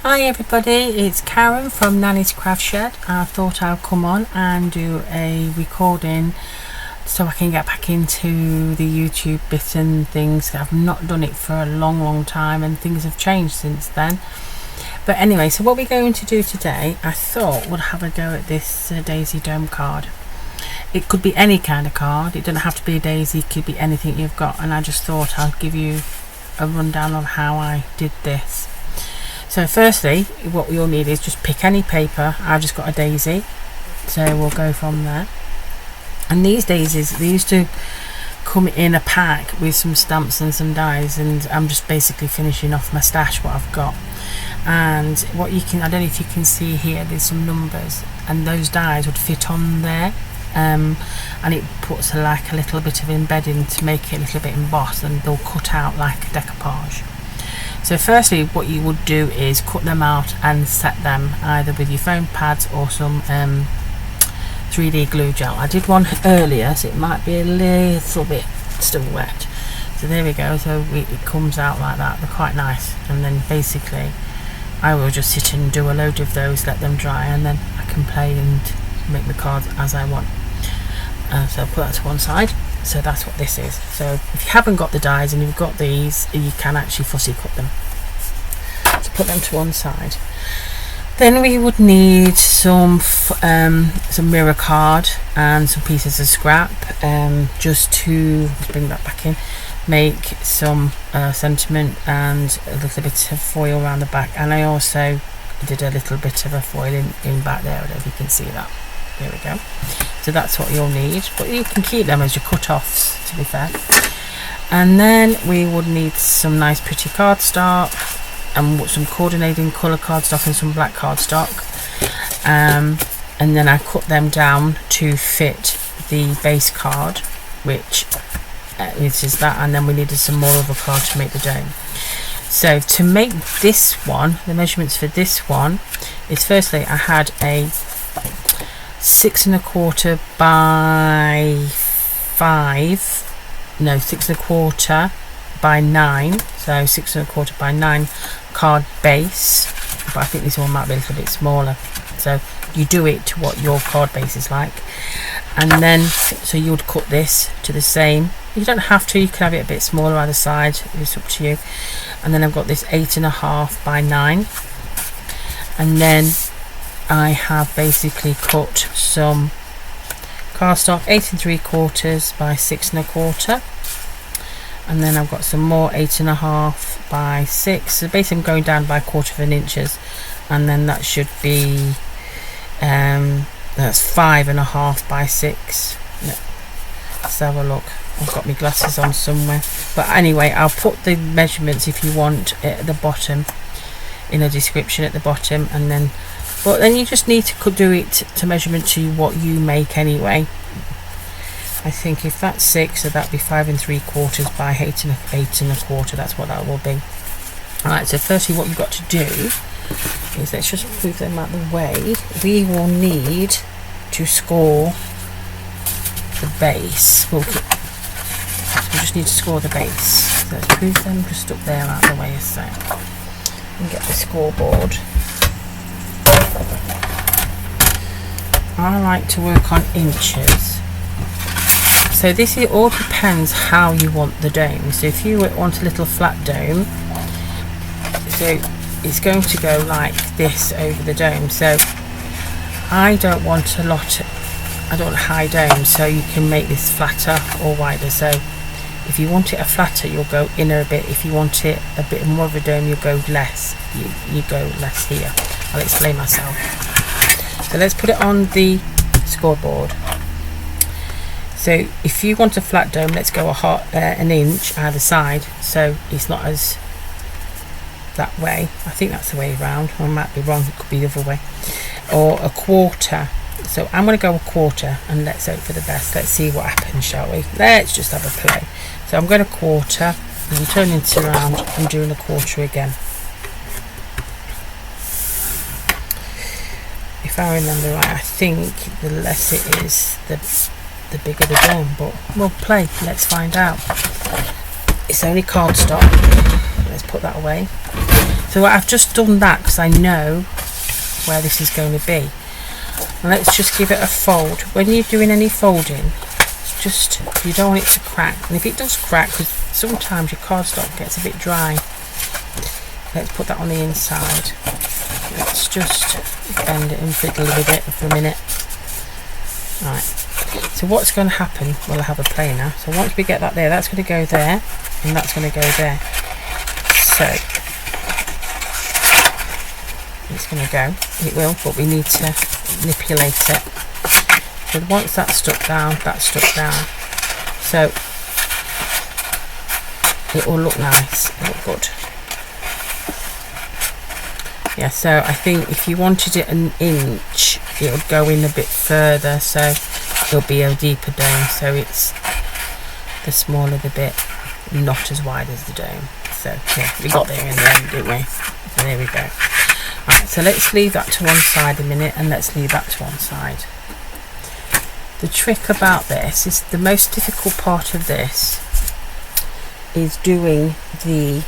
Hi everybody, it's Karen from Nanny's Craft Shed. I thought I'd come on and do a recording so I can get back into the YouTube bit and things. I've not done it for a long time and things have changed since then. But anyway, so what we're going to do today, I thought we'd have a go at this Daisy Dome card. It could be any kind of card, it doesn't have to be a daisy, it could be anything you've got, and I just thought I'd give you a rundown of how I did this. So firstly, what you'll need is just pick any paper. I've just got a daisy, so we'll go from there. And these daisies, they used to come in a pack with some stamps and some dies, and I'm just basically finishing off my stash, what I've got. And what you can, I don't know if you can see here, there's some numbers, and those dies would fit on there. And it puts like a little bit of embedding to make it a little bit embossed, and they'll cut out like a decoupage. So firstly, what you would do is cut them out and set them either with your foam pads or some 3D glue gel. I did one earlier, so it might be a little bit still wet. So there we go, so it comes out like that. They're quite nice. And then basically I will just sit and do a load of those, let them dry, and then I can play and make the cards as I want. So I'll put that to one side. So that's what this is. So if you haven't got the dies and you've got these, you can actually fussy cut them. So put them to one side. Then we would need some mirror card and some pieces of scrap, just to, let's bring that back in, make some sentiment and a little bit of foil around the back. And I also did a little bit of a foil in back there. I don't know if you can see that. There we go. So that's what you'll need, but you can keep them as your cut-offs, to be fair. And then we would need some nice pretty cardstock and some coordinating colour cardstock and some black cardstock. And then I cut them down to fit the base card, which this is that, and then we needed some more of a card to make the dome. So to make this one, the measurements for this one is, firstly I had a 6 1/4 by 5, no, 6 1/4 by 9, so 6 1/4 by 9 card base, but I think this one might be a little bit smaller, so you do it to what your card base is like. And then so you would cut this to the same. You don't have to, you can have it a bit smaller either side, it's up to you. And then I've got this 8 1/2 by 9, and then I have basically cut some cardstock 8 3/4 by 6 1/4, and then I've got some more 8 1/2 by 6. So basically I'm going down by 1/4 inches, and then that should be that's 5 1/2 by 6. Let's have a look. I've got my glasses on somewhere, but anyway, I'll put the measurements if you want at the bottom, in a description at the bottom, and then. But then you just need to do it to measurement to what you make anyway. I think if that's 6, so that'd be 5 3/4 by 8 1/4. That's what that will be. Alright, so firstly what you've got to do is, let's just move them out of the way. We will need to score the base. We just need to score the base. So let's move them just up there out of the way a sec. And get the scoreboard. I like to work on inches. So this all depends how you want the dome. So if you want a little flat dome, so it's going to go like this over the dome. So I don't want a lot, I don't want a high dome, so you can make this flatter or wider. So if you want it a flatter, you'll go inner a bit. If you want it a bit more of a dome, you'll go less. You go less here. I'll explain myself. So let's put it on the scoreboard. So if you want a flat dome, let's go an inch either side, so it's not as that way. I think that's the way around. I might be wrong, it could be the other way. Or 1/4. So I'm going to go 1/4, and let's hope for the best. Let's see what happens, shall we? Let's just have a play. So I'm going 1/4, and I'm turning it around and doing 1/4 again. If I remember right, I think the less it is, the bigger the dome, but we'll play. Let's find out. It's only cardstock. Let's put that away. So I've just done that because I know where this is going to be. And let's just give it a fold. When you're doing any folding, just, you don't want it to crack. And if it does crack, because sometimes your cardstock gets a bit dry, let's put that on the inside. Let's just bend it and fiddle with it for a minute. Right, so what's going to happen, well, I have a play now, so once we get that there, that's going to go there, and that's going to go there. So it's going to go, it will, but we need to manipulate it. So once that's stuck down, so it will look nice, it'll look good. Yeah, so I think if you wanted it an inch, it would go in a bit further, so it'll be a deeper dome, so it's the smaller the bit, not as wide as the dome. So yeah, we got there in the end, didn't we? So there we go. Right, so let's leave that to one side a minute, and let's leave that to one side. The trick about this is, the most difficult part of this is doing the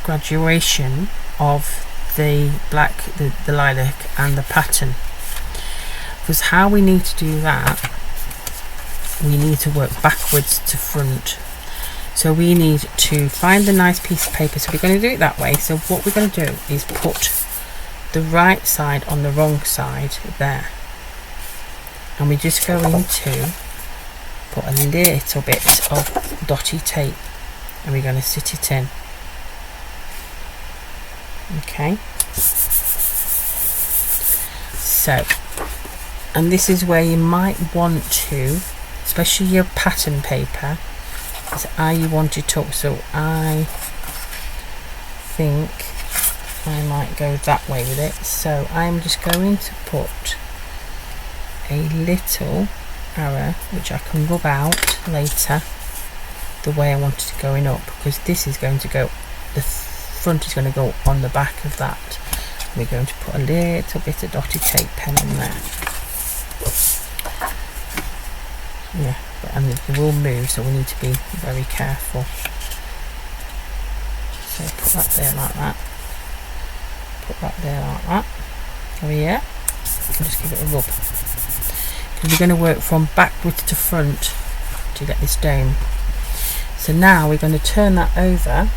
graduation of the black, the lilac and the pattern, because how we need to do that, we need to work backwards to front. So we need to find the nice piece of paper, so we're going to do it that way. So what we're going to do is put the right side on the wrong side there, and we're just going to put a little bit of dotty tape, and we're going to sit it in. Okay, so, and this is where you might want to, especially your pattern paper, is how you want it up. So I think I might go that way with it. So I'm just going to put a little arrow, which I can rub out later, the way I want it going up, because this is going to go, the front is going to go on the back of that. We're going to put a little bit of dotted tape pen on there. Yeah, and it will move, so we need to be very careful. So put that there like that. Put that there like that. Over here. And just give it a rub. Because we're going to work from backwards to front to get this dome. So now we're going to turn that over.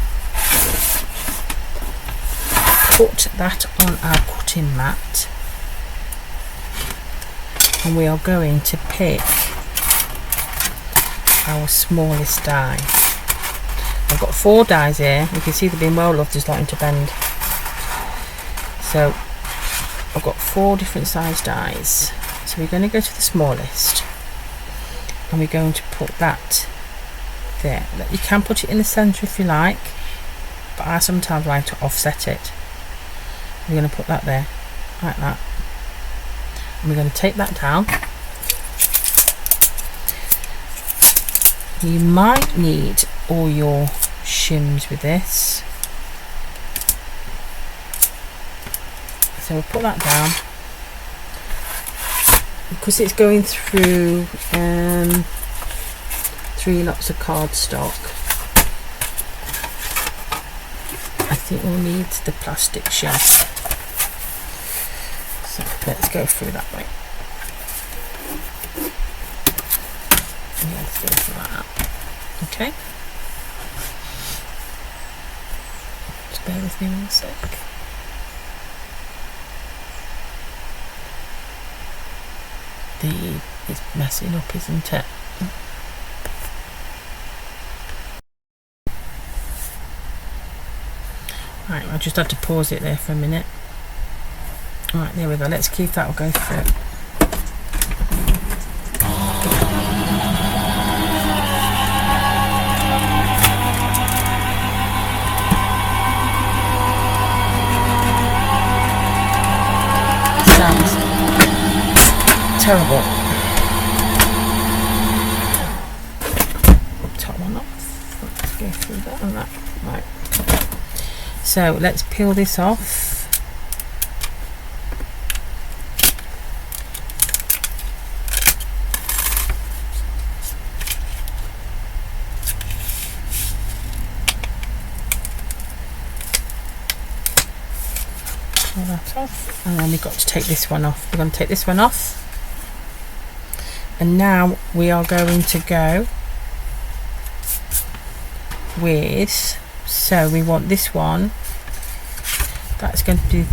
Put that on our cutting mat, and we are going to pick our smallest die. I've got 4 dies here. You can see they've been well loved, they're starting to bend. So I've got 4 different size dies. So we're going to go to the smallest, and we're going to put that there. You can put it in the centre if you like, but I sometimes like to offset it. We're going to put that there, like that. And we're going to take that down. You might need all your shims with this. So we'll put that down. Because it's going through 3 lots of cardstock, I think we'll need the plastic shim. So let's go through that way. Yeah, let's go through that. Okay. Just bear with me 1 sec. It's messing up, isn't it? Right, I just had to pause it there for a minute. Right, there we go. Let's keep that. I'll go through it. Sounds terrible. Top one off. Let's go through that and that. Right. So let's peel this off. pull that off, and then we've got to take this one off. We're going to take this one off, and now we are going to go with, so we want this one, that's going to do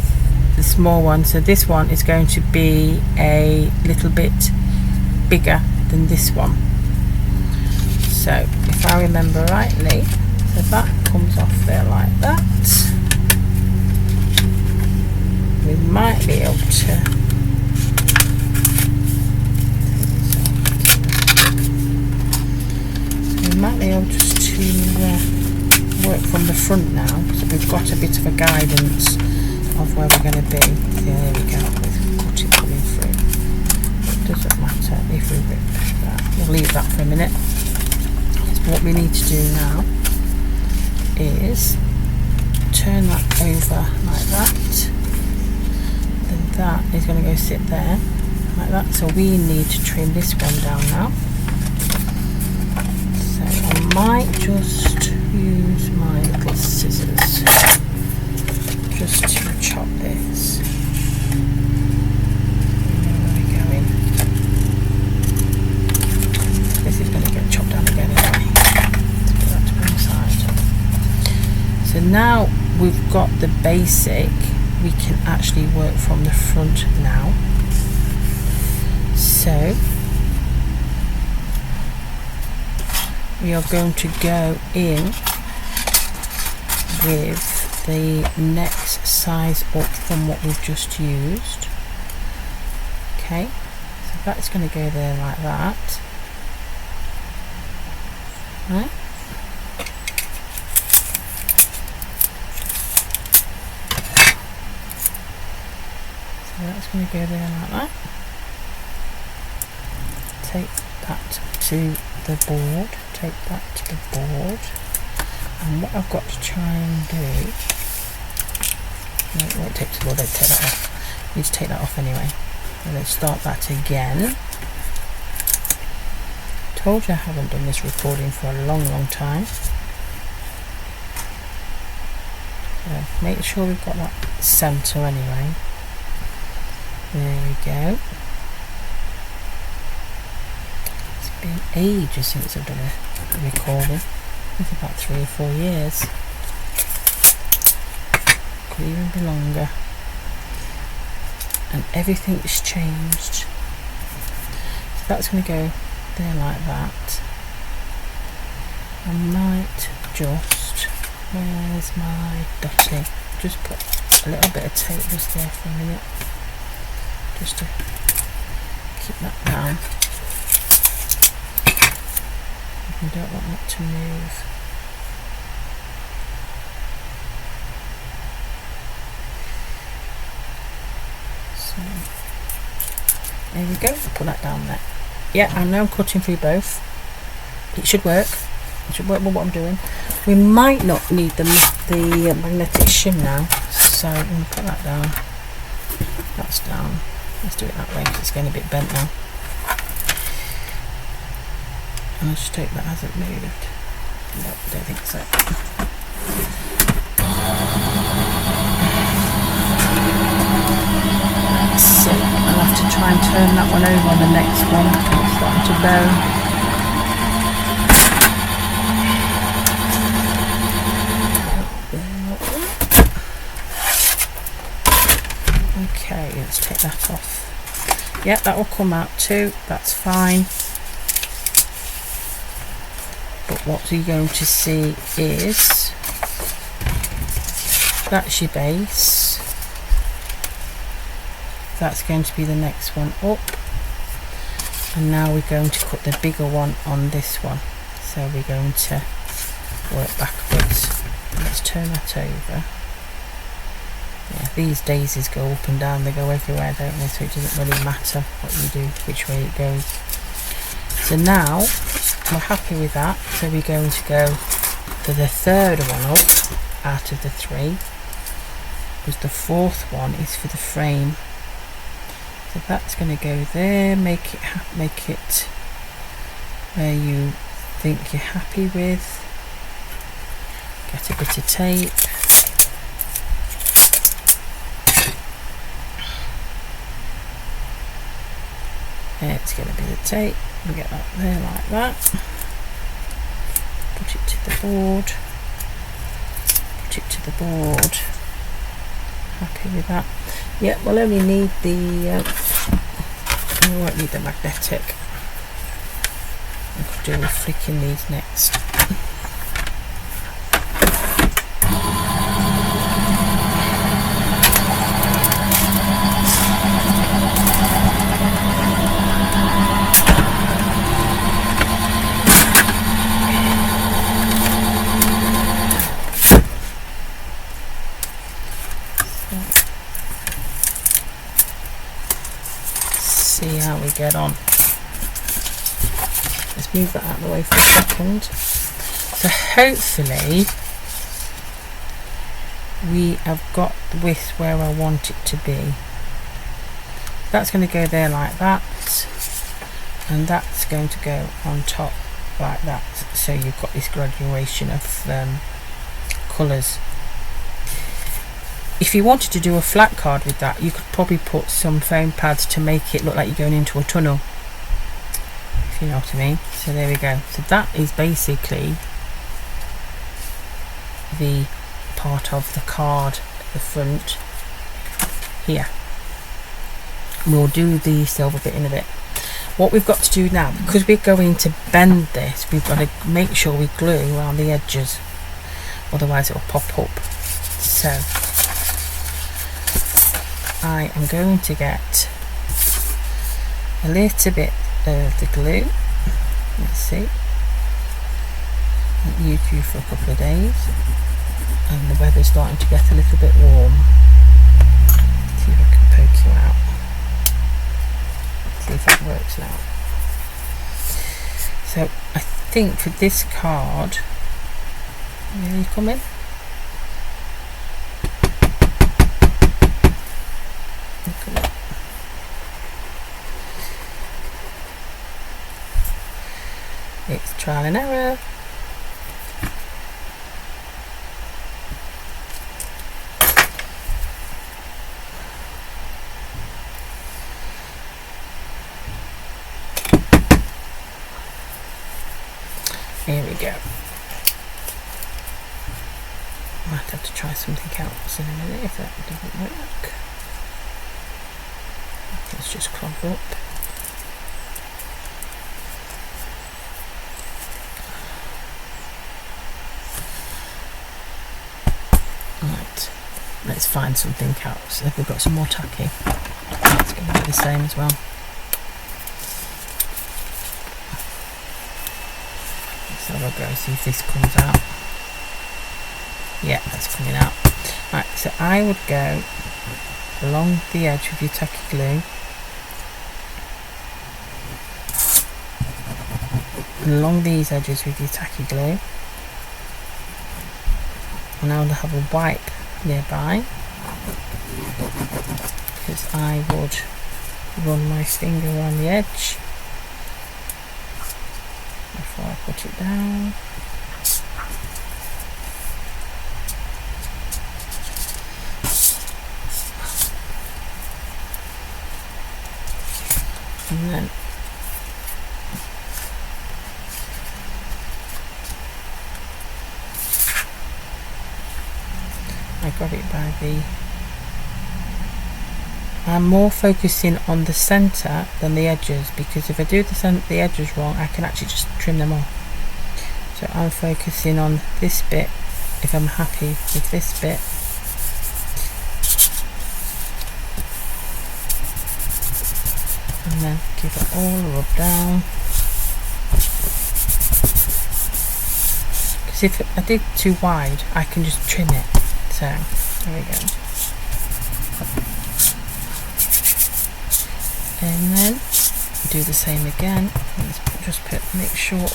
the small one, so this one is going to be a little bit bigger than this one. So if I remember rightly, so that comes off there like that. We might be able to just to work from the front now, so we've got a bit of a guidance of where we're going to be. There we go, with cutting coming through. It doesn't matter if we rip that. We'll leave that for a minute. So what we need to do now is turn that over like that. Then that is going to go sit there like that. So we need to trim this one down now. So I might just use my little scissors just to chop this. Where are we going? This is going to get chopped down again anyway. Let's put that to one side. So now we've got the basic, we can actually work from the front now. So we are going to go in with the next size up from what we've just used. Okay, so that's going to go there like that. Right. So that's going to go there like that. Take that to the board. Take that to the board. And what I've got to try and do, no, it won't take to the board, take that off. You need to take that off anyway. So let's start that again. Told you I haven't done this recording for a long time. So make sure we've got that centre anyway. There we go. It's been ages since I've done a recording. I think about 3 or 4 years. Could even be longer. And everything's changed. So that's going to go there like that. I might just, where's my dotty? Just put a little bit of tape just there for a minute. Just to keep that down. I don't want that to move. So there we go, put that down there. Yeah, I know I'm cutting through both. It should work. It should work with what I'm doing. We might not need the magnetic shim now, so I'm going to put that down. That's down. Let's do it that way because it's getting a bit bent now. And I'll just hope that hasn't moved. No, I don't think so. So I'll have to try and turn that one over on the next one. It's starting to bow. Okay, let's take that off. Yeah, that will come out too. That's fine. But what you're going to see is that's your base. That's going to be the next one up. And now we're going to cut the bigger one on this one. So we're going to work backwards. Let's turn that over. Yeah, these daisies go up and down, they go everywhere, don't they? So it doesn't really matter what you do, which way it goes. So now we're happy with that, so we're going to go for the third one up out of the 3, because the 4th one is for the frame. So that's going to go there. Make it where you think you're happy with. Get a bit of tape. Let's get a bit of tape and get that there like that. Put it to the board. Put it to the board. Happy with that? Yeah, we'll only need the we won't need the magnetic. I could do with flicking these next. See how we get on. Let's move that out of the way for a second. So hopefully we have got the width where I want it to be. That's going to go there like that, and that's going to go on top like that, so you've got this graduation of colours. If you wanted to do a flat card with that, you could probably put some foam pads to make it look like you're going into a tunnel, if you know what I mean. So there we go. So that is basically the part of the card at the front here. We'll do the silver bit in a bit. What we've got to do now, because we're going to bend this, we've got to make sure we glue around the edges, otherwise it will pop up. So I am going to get a little bit of the glue. Let's see. I'll use you for a couple of days, and the weather's starting to get a little bit warm. See if I can poke you out. See if that works now. So I think for this card, will you come in? It's trial and error. Here we go. Might have to try something else in a minute if that doesn't work. Let's just crop up. Right, let's find something else. If we've got some more tacky, it's going to be the same as well. Let's have a go, see if this comes out. Yeah, that's coming out. Right, so I would go along the edge with your tacky glue, and along these edges with your tacky glue, and I would have a wipe nearby, because I would run my finger on the edge before I put it down. And then I got it by the... I'm more focusing on the centre than the edges, because if I do the edges wrong, I can actually just trim them off. So I'm focusing on this bit if I'm happy with this bit. And then give it all rub down. Because if I did too wide, I can just trim it. So there we go. And then do the same again. Let's make sure,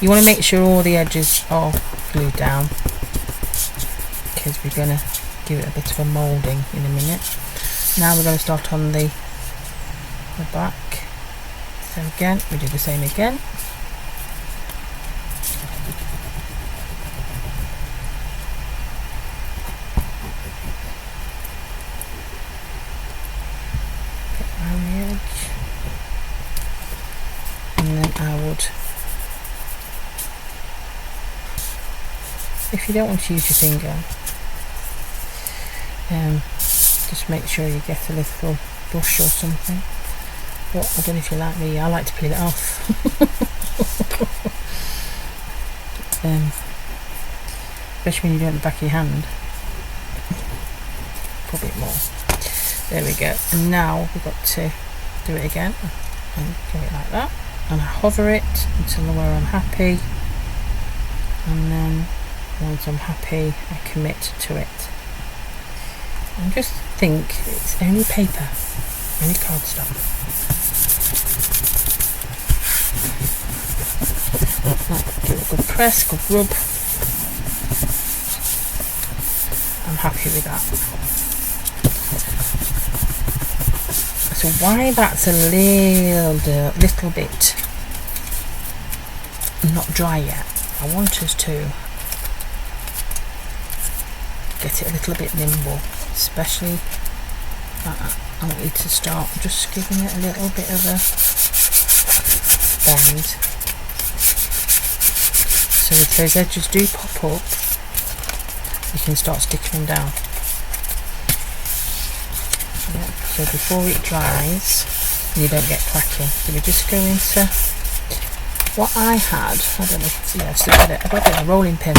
you want to make sure all the edges are glued down, because we're going to give it a bit of a moulding in a minute. Now we're going to start on the back. So again, we do the same again. Get around the edge. good. If you don't want to use your finger, just make sure you get a little brush or something. But I don't know if you're like me, I like to peel it off. Especially when you do it on the back of your hand. Put a bit more. There we go. And now we've got to do it again and do it like that. And I hover it until where I'm happy. And then once I'm happy, I commit to it. And just think it's only paper, only cardstock. Give it a good press, good rub. I'm happy with that. So why that's a little bit not dry yet, I want us to get it a little bit nimble, especially I want you to start just giving it a little bit of a bend, so if those edges do pop up, you can start sticking them down. Yep. So before it dries, you don't get cracking. So we just go into what I had. I don't know. Yeah, I've still got it. I've got a rolling pin.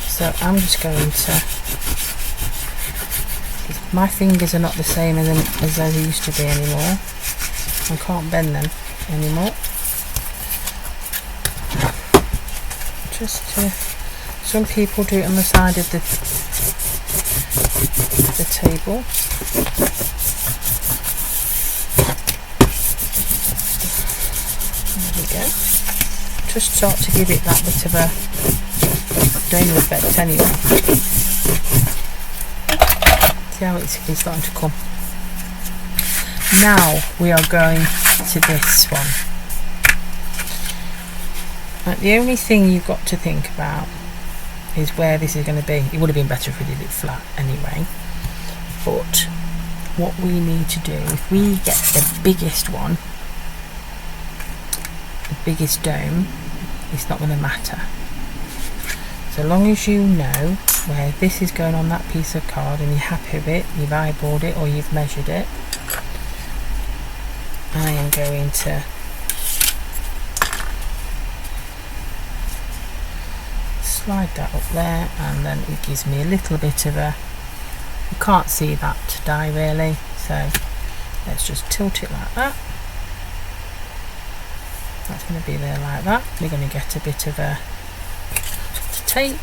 So I'm just going to. My fingers are not the same as they used to be anymore. I can't bend them anymore. Just to. Some people do it on the side of the table. There we go. Just start to give it that bit of a dome effect anyway. See how it's starting to come. Now we are going to this one. Right, the only thing you've got to think about is where this is going to be. It would have been better if we did it flat anyway, but what we need to do, if we get the biggest one, the biggest dome, it's not going to matter. So long as you know where this is going on that piece of card and you're happy with it, you've eyeballed it or you've measured it, I am going to slide that up there, and then it gives me a little bit of a, you can't see that die really, so let's just tilt it like that. That's going to be there like that. We're going to get a bit of a tape.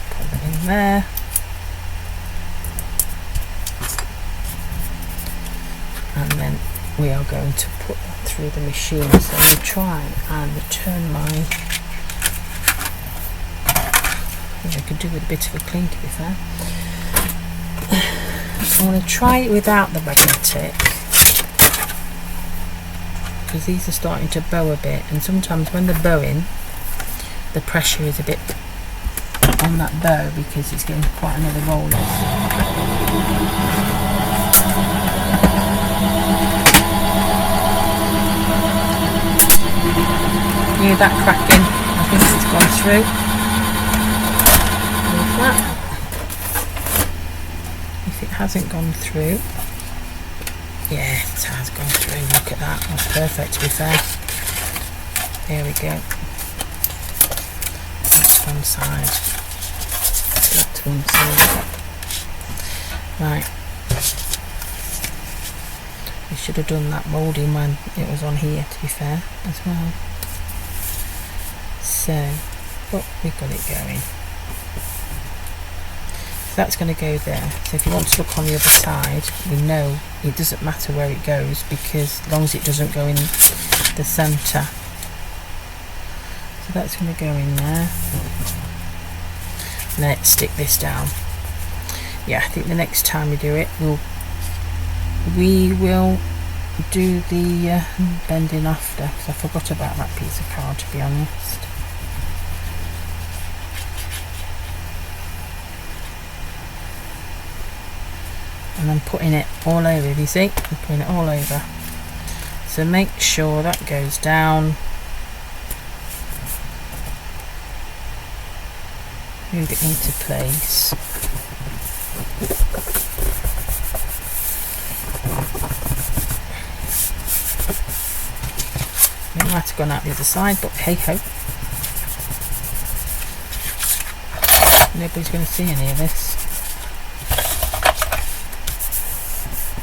Put that in there. And then we are going to put that through the machine. So I'm going to try and turn my, I could do with a bit of a clean, to be fair. I want to try it without the magnetic, because these are starting to bow a bit, and sometimes when they're bowing the pressure is a bit on that bow because it's getting quite another roll. Hear that cracking? I think it's gone through. Like that. If it hasn't gone through, yeah, it has gone through. Look at that. That's perfect, to be fair. There we go. That's one side. That's one side. Right. We should have done that moulding when it was on here, to be fair, as well. So, but we've got it going. So that's going to go there. So if you want to look on the other side, we know it doesn't matter where it goes, because as long as it doesn't go in the centre. So that's going to go in there. Let's stick this down. Yeah, I think the next time we do it, we will do the bending after, because I forgot about that piece of card, to be honest. and I'm putting it all over. You see, I'm putting it all over, so make sure that goes down. Move it into place. It might have gone out the other side, but hey ho. Nobody's going to see any of this.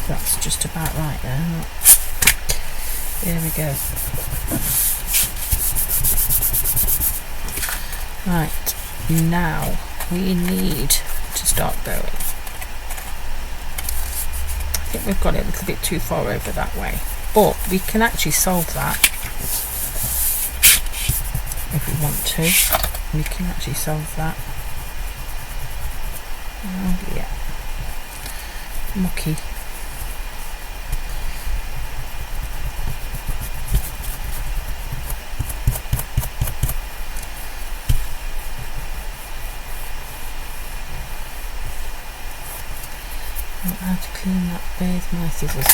That's just about right there. There we go. Right, now we need to start going. I think we've got it a little bit too far over that way, but we can actually solve that if we want to. We can actually solve that. Oh yeah, mucky. How to clean that with my scissors.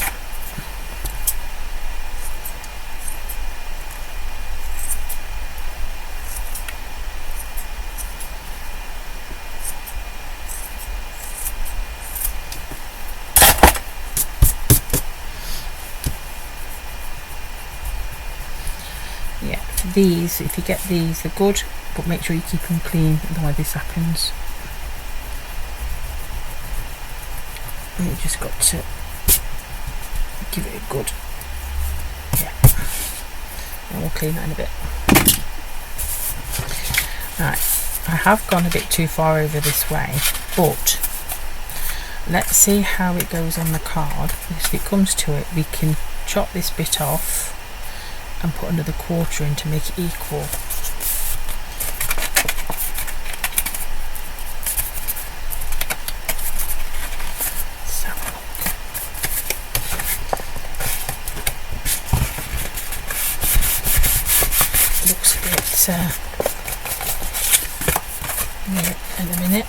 Yeah, these, if you get these, they're good, but make sure you keep them clean, otherwise this happens. And you just got to give it a good, yeah, and we'll clean that in a bit. Right, I have gone a bit too far over this way, but let's see how it goes on the card, because if it comes to it, we can chop this bit off and put another quarter in to make it equal. Let's have a look. Looks a bit in a minute.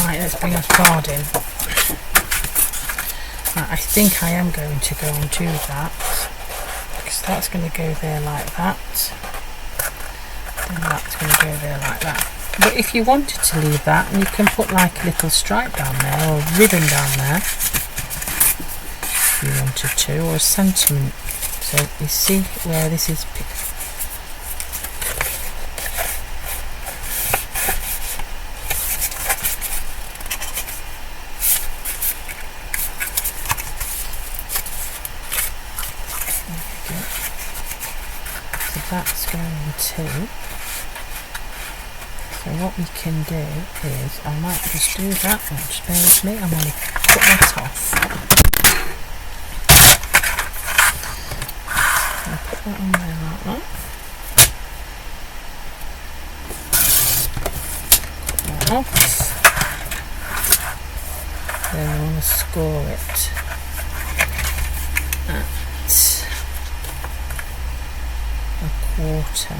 Right, let's bring our card in. I think I am going to go and do that, because that's going to go there like that, and that's going to go there like that. But if you wanted to leave that, you can put like a little stripe down there, or a ribbon down there if you wanted to, or a sentiment. So you see where this is that's going to, so what we can do is, I might just do that, just bear with me, I'm going to cut that off. I'll put that on there like that. Cut that off. Then I want to score it at quarter.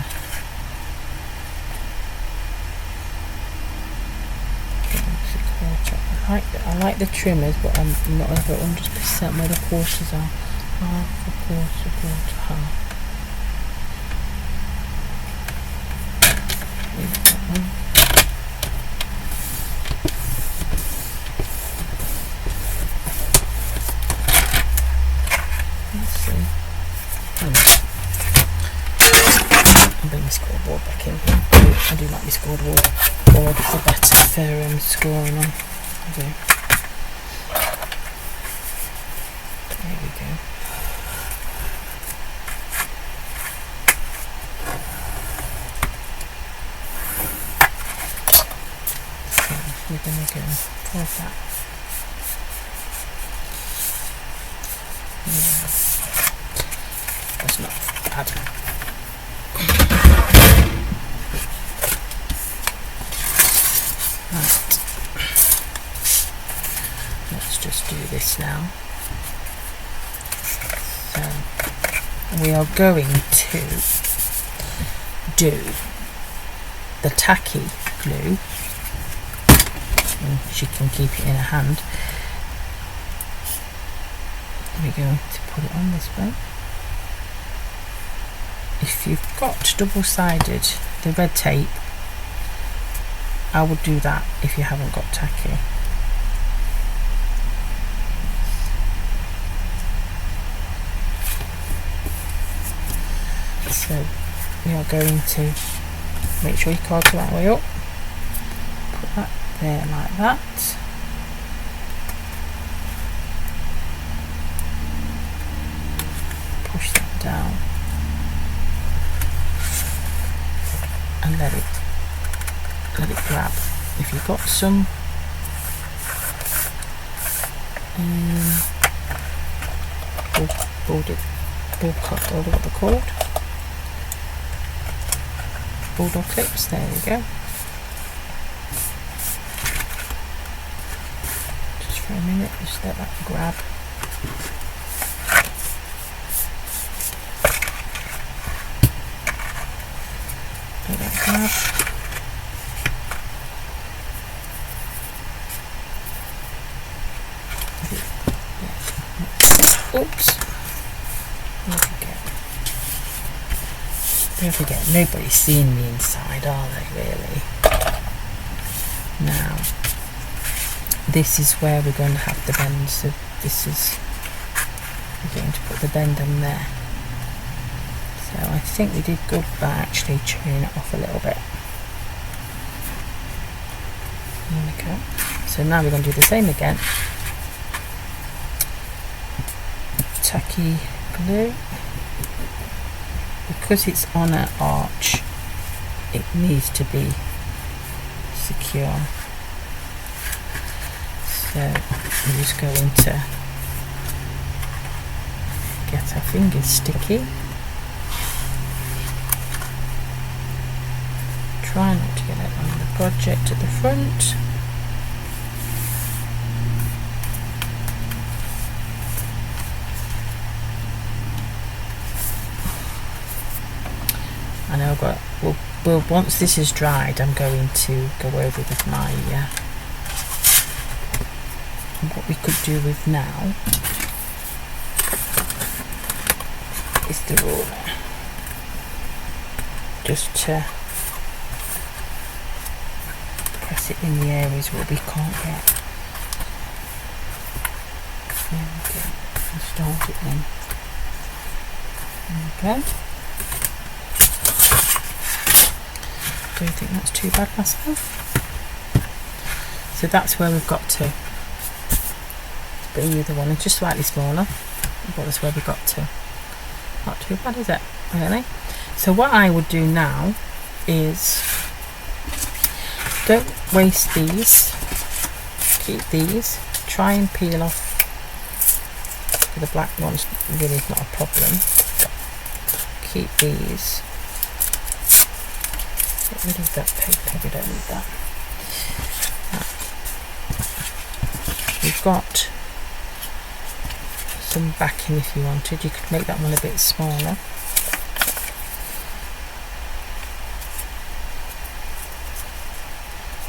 I like the trimmers, but I'm not over 100% where the quarters are. Half a quarter, quarter, half. Leave that one. Let's see. Bring my scoreboard back in here. I do like my scoreboard the better for scoring on. I do. There we go. So we're going to go for that. Yeah. That's not bad. Right, let's just do this now. So we are going to do the tacky glue and she can keep it in her hand. We're going to put it on this way. If you've got double-sided, the red tape, I would do that if you haven't got tacky. So we are going to make sure your cards are that way up. Put that there like that. Push that down and let it grab. If you've got some what they're called, bulldog clips, there you go. Just for a minute, just let that grab. Let that grab. Oops. Don't forget, nobody's seeing the inside, are they, really? Now, this is where we're going to have the bend. So this is, we're going to put the bend on there. So I think we did good by actually trimming it off a little bit. There we go. So now we're going to do the same again. Tacky glue. Because it's on an arch, it needs to be secure. So we're just going to get our fingers sticky. Try not to get it on the project at the front. I know, but well, once this is dried, I'm going to go over with my what we could do with now is the ruler, just to press it in the areas where we can't get. There we go. Just hold it in. There we go. Don't think that's too bad myself. So that's where we've got to. Bring you the one, it's just slightly smaller, but that's where we got to. Not too bad, is it? Really? So what I would do now is, don't waste these. Keep these. Try and peel off the black ones. Really not a problem. Keep these. Get rid of that paper, we don't need that. We've got some backing if you wanted. You could make that one a bit smaller.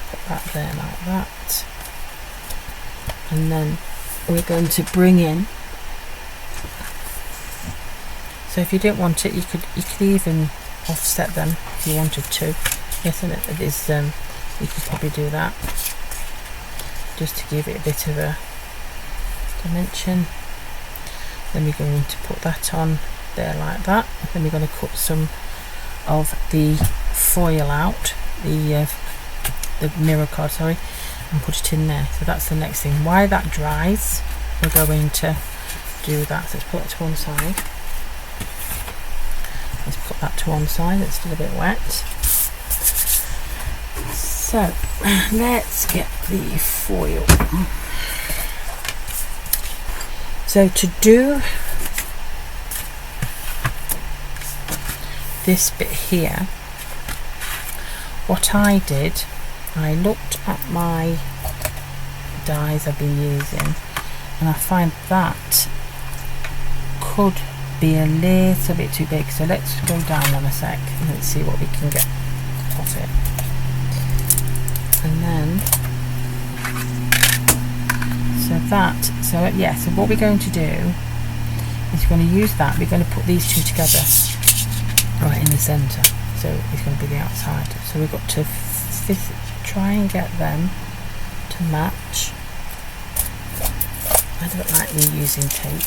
Put that there like that. And then we're going to bring in. So if you didn't want it, you could even offset them if you wanted to. Yes, and it is. You could probably do that just to give it a bit of a dimension. Then we're going to put that on there like that. Then we're going to cut some of the foil out, the mirror card, sorry, and put it in there. So that's the next thing. While that dries, we're going to do that. So let's put that to one side. Let's put that to one side. It's still a bit wet. So let's get the foil. So to do this bit here, what I did, I looked at my dies I've been using, and I find that could be a little bit too big. So let's go down one a sec and let's see what we can get off it. And then that. So yeah, so what we're going to do is we're going to use that. We're going to put these two together right in the centre. So it's going to be the outside. So we've got to try and get them to match. I don't like reusing tape.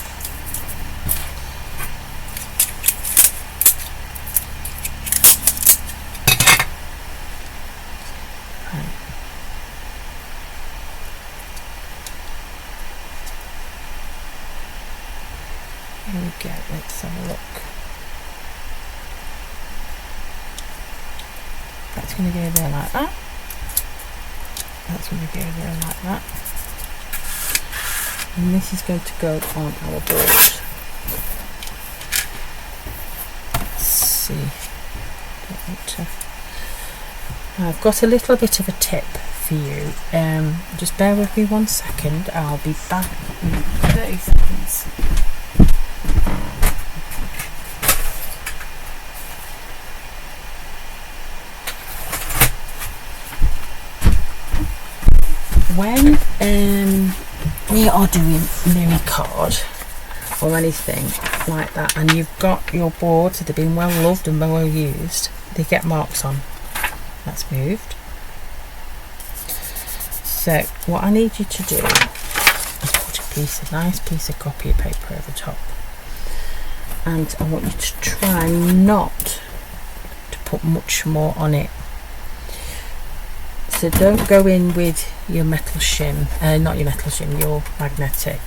Here we go, let's have a look. That's going to go there like that. That's going to go there like that. And this is going to go on our board. Let's see. Don't want to. I've got a little bit of a tip for you. Just bear with me 1 second. I'll be back in 30 seconds. When we are doing mini card or anything like that, and you've got your boards that have been well loved and well used, they get marks on. That's moved. So what I need you to do is put a nice piece of copy paper over top, and I want you to try not to put much more on it. So don't go in with your metal shim, not your metal shim, your magnetic,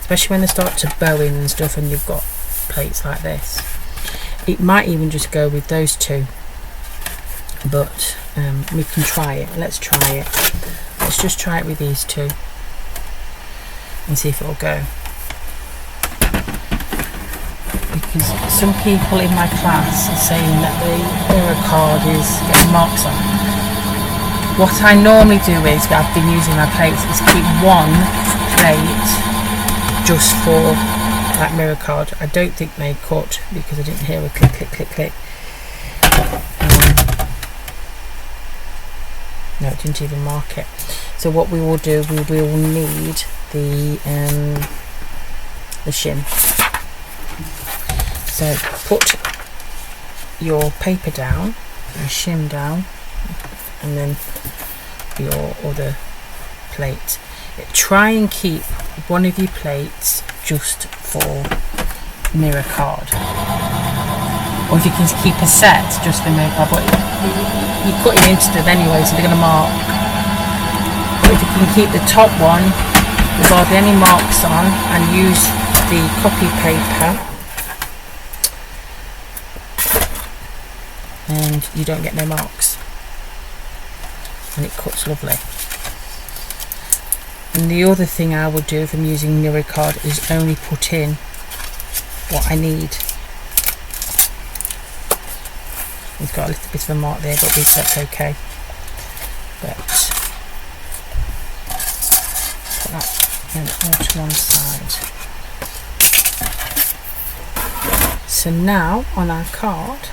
especially when they start to bow in and stuff and you've got plates like this. It might even just go with those two, but we can try it. Let's try it. Let's just try it with these two and see if it'll go. Because some people in my class are saying that the error card is getting marks on. What I normally do is, I've been using my plates, is keep one plate just for that mirror card. I don't think they cut because I didn't hear a click, click, click, click. No, it didn't even mark it. So what we will do, we will need the shim. So put your paper down, your shim down, and then your other plate. Try and keep one of your plates just for mirror card, or if you can keep a set just for mirror card, but you're cutting into them anyway, so they're going to mark. But if you can keep the top one with hardly any marks on and use the copy paper, and you don't get no marks, and it cuts lovely. And the other thing I would do if I'm using mirror card is only put in what I need. It's got a little bit of a mark there, but that's okay. But put that in all to one side. So now on our card,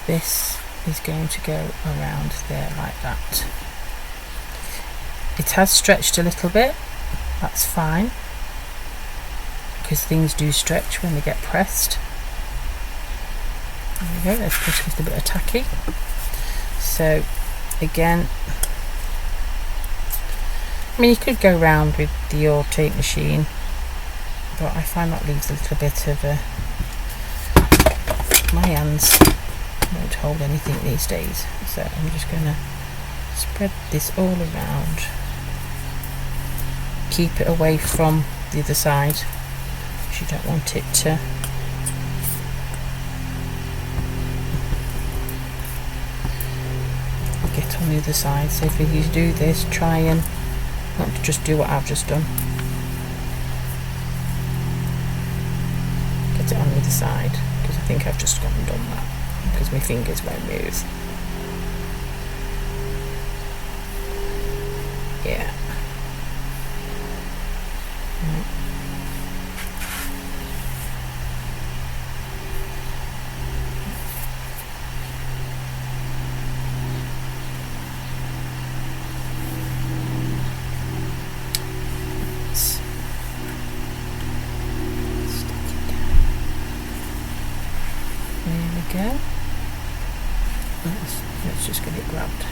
this is going to go around there like that. It has stretched a little bit, that's fine, because things do stretch when they get pressed. There we go, let's put a little bit of tacky. So again, I mean, you could go round with your tape machine, but I find that leaves a little bit of a... My hands won't hold anything these days, so I'm just going to spread this all around. Keep it away from the other side, because you don't want it to get on the other side. So if you do this, try and not to just do what I've just done. Get it on the other side, because I think I've just gone and done that, because my fingers won't move. Yeah. go. Let's just get it grabbed.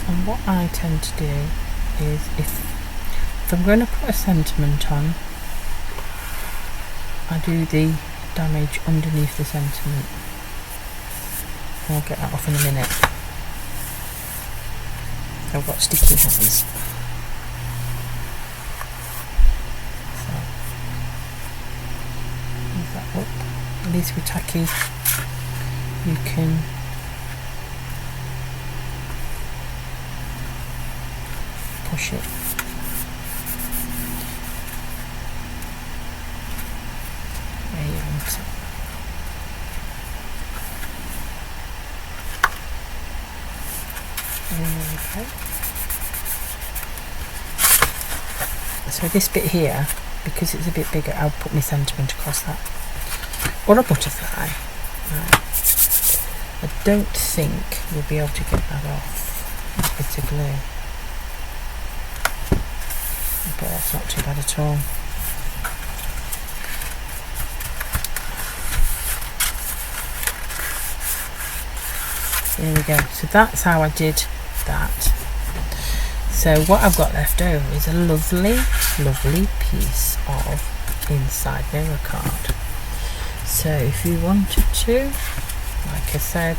And what I tend to do is, if I'm going to put a sentiment on, I do the damage underneath the sentiment. I'll get that off in a minute. I've got sticky hands. So, move that up. At least with tacky, you can push it. Where you want it. There we go. So this bit here, because it's a bit bigger, I'll put my sentiment across that. Or a butterfly. Right. I don't think you'll be able to get that off. A bit of glue. But that's not too bad at all. There we go. So that's how I did that. So what I've got left over is a lovely piece of inside mirror card. So if you wanted to, like I said,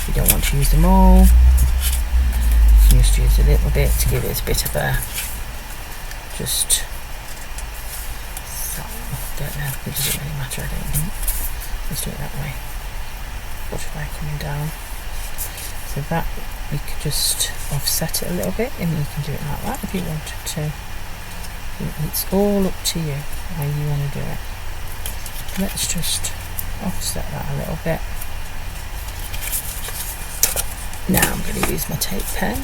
you don't want to use them all, you just use a little bit to give it a bit of a just so, I don't know, it doesn't really matter, I don't think. Let's do it that way. Butterfly coming down. So that we could just offset it a little bit, and you can do it like that if you wanted to. It's all up to you how you want to do it. Let's just offset that a little bit. Now I'm going to use my tape pen.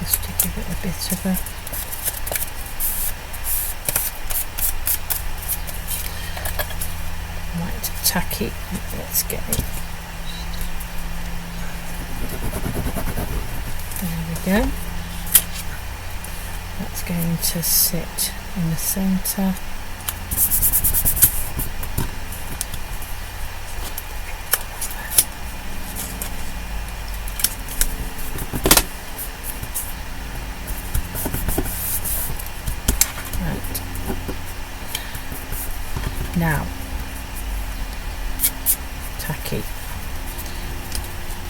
Just to give it a bit of a tacky. Let's get it. There we go. That's going to sit in the centre. Right. Now, tacky.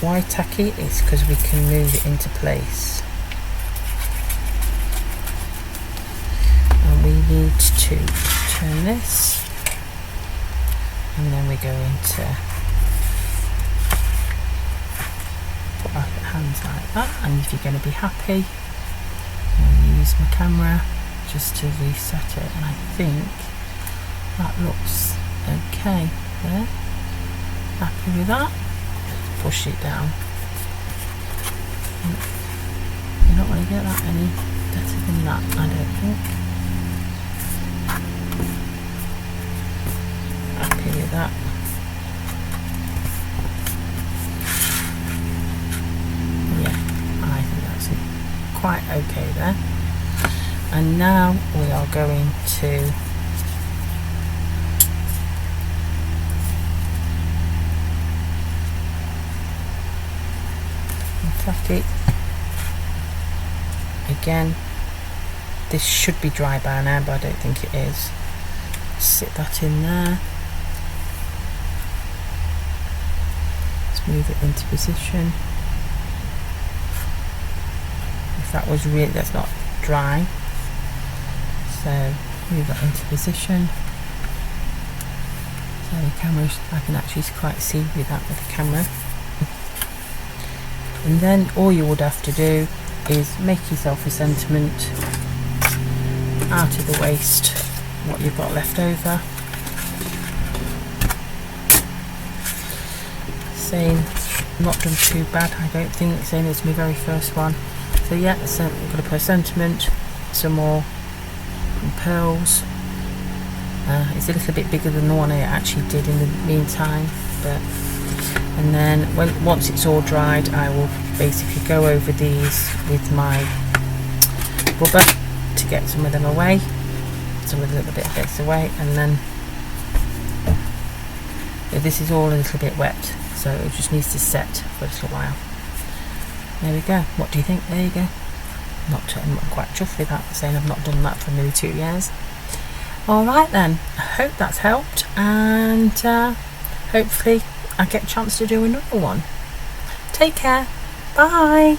Why tacky? It's because we can move it into place, and we need to turn this, and then we go into put our hands like that. And if you're going to be happy, I'll use my camera just to reset it, and I think that looks okay there. Happy with that? Push it down. You're not going to get that any better than that, I don't think. Happy with that. Yeah, I think that's quite okay there. And now we are going to tacky. Again, this should be dry by now, but I don't think it is. Sit that in there. Let's move it into position. If that was really, that's not dry. So move that into position. So the camera, I can actually quite see with that with the camera. And then all you would have to do is make yourself a sentiment out of the waste, what you've got left over. Same, not done too bad, I don't think, same as my very first one. So yeah, so I'm going to put a sentiment, some more pearls, It's a little bit bigger than the one I actually did in the meantime, and then once it's all dried, I will basically go over these with my rubber to get some of them away, some of the little bits away, and then this is all a little bit wet, so it just needs to set for a little while. There we go. What do you think? There you go. I'm not quite chuffed with that, saying I've not done that for nearly 2 years. Alright then, I hope that's helped, and hopefully I get a chance to do another one. Take care. Bye.